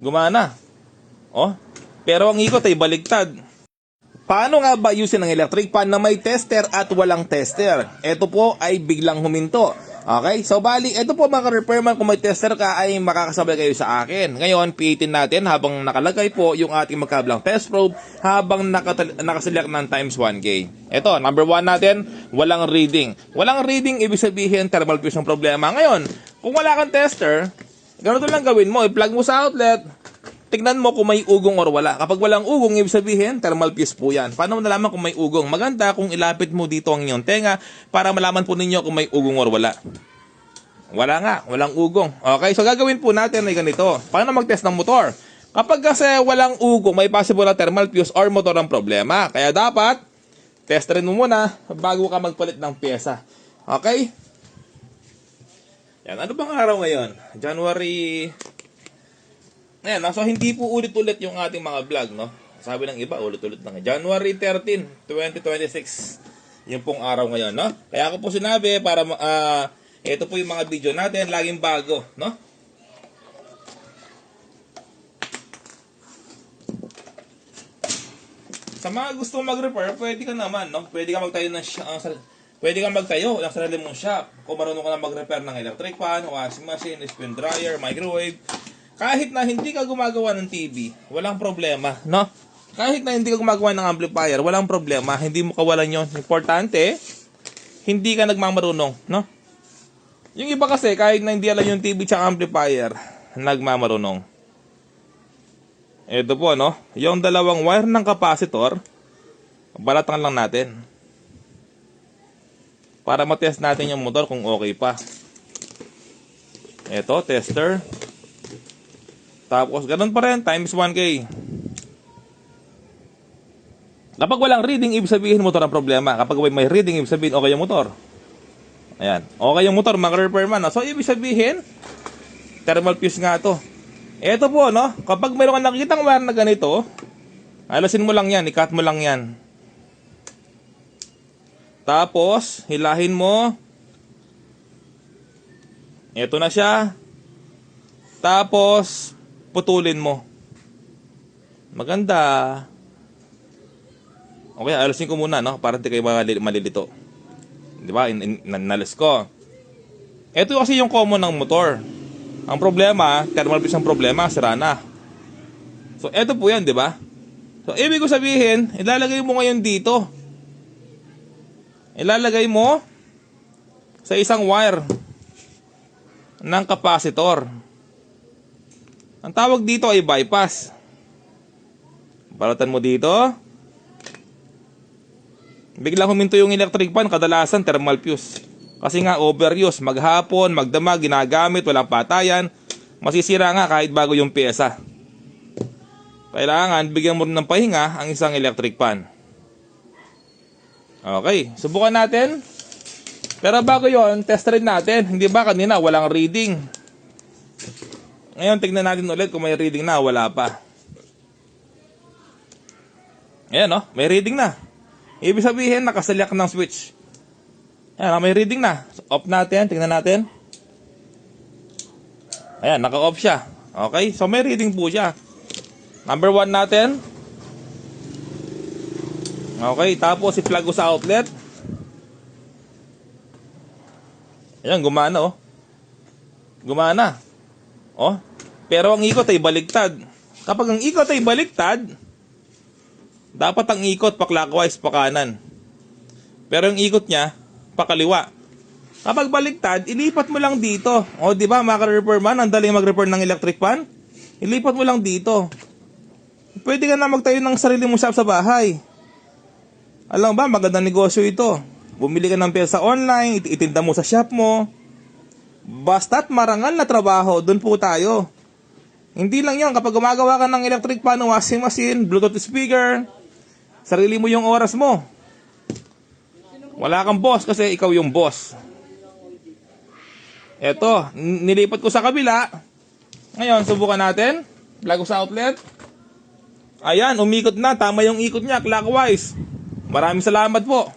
Gumana. Oh, pero ang ikot ay baligtad. Paano nga ba ayusin ang electric fan na may tester at walang tester? Ito po ay biglang huminto. Okay? So bali, ito po mga repairman, kung may tester ka ay makakasabay kayo sa akin. Ngayon, pihitin natin habang nakalagay po yung ating magkablang test probe habang nakaselect ng times 1K. Ito, number 1 natin, walang reading. Walang reading, ibig sabihin thermal fuse ang problema. Ngayon, kung wala kang tester, ganito lang gawin mo, i-plug mo sa outlet. Tignan mo kung may ugong or wala. Kapag walang ugong, ibig sabihin, thermal fuse po yan. Paano mo nalaman kung may ugong? Maganda kung ilapit mo dito ang inyong tenga para malaman po ninyo kung may ugong or wala. Wala nga, walang ugong. Okay, so gagawin po natin ay ganito. Paano mag-test ng motor? Kapag kasi walang ugong, may possible na thermal fuse or motor ang problema. Kaya dapat, testerin mo muna bago ka magpalit ng pyesa. Okay? Yan, ano bang araw ngayon? January... Ayan, so hindi po ulit-ulit yung ating mga vlog, no? Sabi ng iba, ulit-ulit lang. January 13, 2026. Yung pong araw ngayon, no? Kaya ako po sinabi para, ito po yung mga video natin, laging bago, no? Sa mga gustong mag-repair, pwede ka naman, no? Pwede ka magtayo ng sarili mong shop. Kung marunong ka na mag-repair ng electric fan, washing machine, spin dryer, microwave. Kahit na hindi ka gumagawa ng TV, walang problema, no? Kahit na hindi ka gumagawa ng amplifier, walang problema. Hindi mo kawalan yon. Importante, hindi ka nagmamarunong, no? Yung iba kasi, kahit na hindi alam yung TV tsaka amplifier, nagmamarunong. Ito po, no? Yung dalawang wire ng capacitor, balatan lang natin. Para matest natin yung motor kung okay pa. Ito, tester. Tapos, ganun pa rin, times 1K. Kapag walang reading, ibig sabihin motor ang problema. Kapag may reading, ibig sabihin okay yung motor. Ayan, okay yung motor, mga repairman. So, ibig sabihin, thermal fuse nga to. Ito po, no? Kapag mayroon ka nakikitang wire na ganito, alasin mo lang yan, i-cut mo lang yan. Tapos, hilahin mo. Ito na siya. Tapos, putulin mo. Maganda. Okay, alasin ko muna, no? Para hindi kayo malilito. Di ba? Nalis ko. Ito kasi yung common ng motor. Ang problema, thermal fuse ang problema, sira na. So, ito po yan, di ba? So, ibig ko sabihin, ilalagay mo ngayon dito. Ilalagay mo sa isang wire ng capacitor. Ang tawag dito ay bypass. Balatan mo dito. Biglang huminto yung electric fan, kadalasan thermal fuse. Kasi nga overuse, maghapon, magdamag, ginagamit, walang patayan. Masisira nga kahit bago yung pyesa. Kailangan bigyan mo rin ng pahinga ang isang electric fan. Okay, subukan natin. Pero bago yon, test rin natin. Hindi ba kanina walang reading? Ngayon, tignan natin ulit kung may reading na, wala pa. Ayan, no? May reading na. Ibig sabihin, nakaselect ng switch. Ayan, may reading na. So, off natin, tignan natin. Ayan, naka-off siya. Okay, so may reading po siya. Number 1 natin. Okay, tapos i-plug ko sa outlet. Ayan, gumana, oh. Gumana. Oh, pero ang ikot ay baligtad. Kapag ang ikot ay baligtad, dapat ang ikot pa clockwise, pa kanan. Pero ang ikot niya, pa kaliwa. Kapag baligtad, ilipat mo lang dito. O, di ba, mga repairman, ang dali mag-repair ng electric fan? Ilipat mo lang dito. Pwede ka na magtayo ng sarili mong shop sa bahay. Alam ba, magandang negosyo ito. Bumili ka ng pyesa online, itinda mo sa shop mo. Basta't marangal na trabaho, dun po tayo. Hindi lang yun, kapag gumagawa ka ng electric fan, washing machine, bluetooth speaker, sarili mo yung oras mo. Wala kang boss kasi ikaw yung boss. Eto, nilipat ko sa kabila. Ngayon, subukan natin. Plug ko sa outlet. Ayan, umikot na, tama yung ikot niya, clockwise. Maraming salamat po.